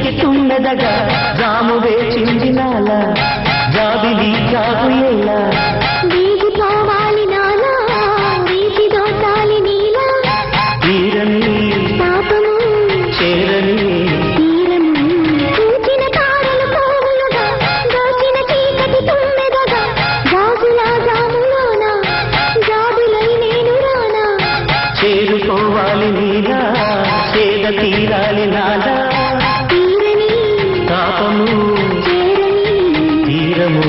చీకటి తుమ్మెదగా జాము వేచింది నాల జాబిలి జాగు ఎలా వీగిపోవాలి నాలా వీటి దోచాలి నీలా తీరని పాపము చేరని తీరము పూచిన తారలు పోవులుగా దోచిన చీకటి తుమ్మెదగా జాజులా జాములోన జాబులై నేను రానా చేరుకోవాలి నీలా చేద తీరాలి నాలా తీరని పాపము చేరని తీరము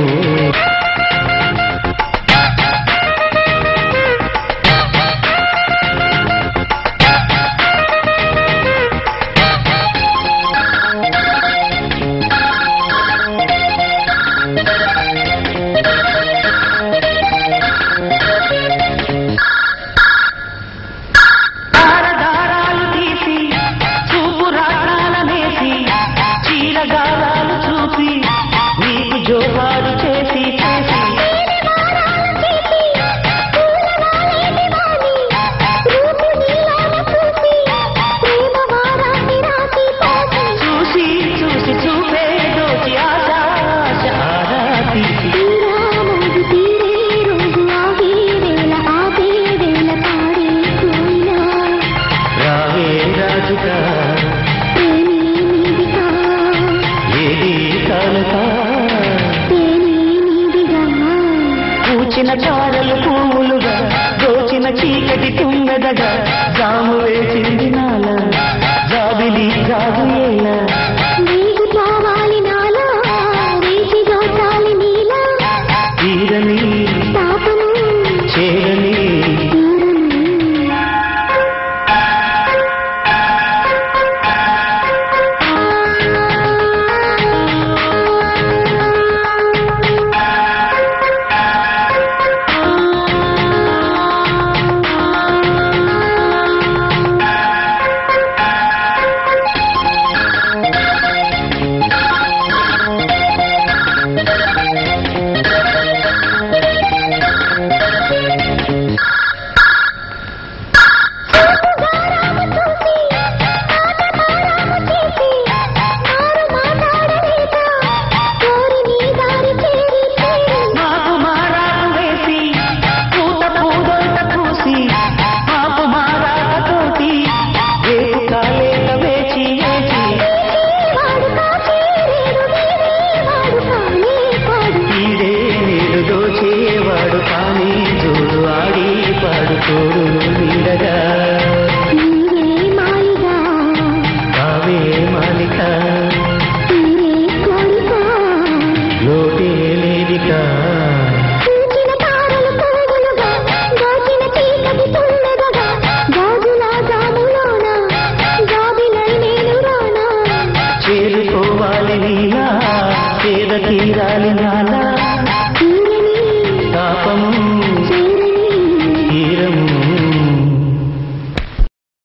తారదారాలు తీసి చూపు రాగాల వేసి చీరగారాలు చూసి నీకు జోహారు చేసి చేసి చూసి చూసి చూపే దోచి ఆశ ఆశ ఆరా తీసి రావే రాజుగా ఏది కానుక పూచిన చారలు పువ్వులుగా దోచిన చీకటి తుమ్మెదగా జాము వేసింది నాల జాబిలి జాగు ఎలా తీరని చేరని మాకు మారాకు వేసి పూత పూదొంత పూసి మాకు మారాకతోటి రేపు కాలేక వేచి వేచి తీరే నేడు దోచేవాడు కానీ జోడు ఆడి పాడు తోడు నీడగా కావే మాలిక లోటే లేదిక చేరుకోవాలి నీలా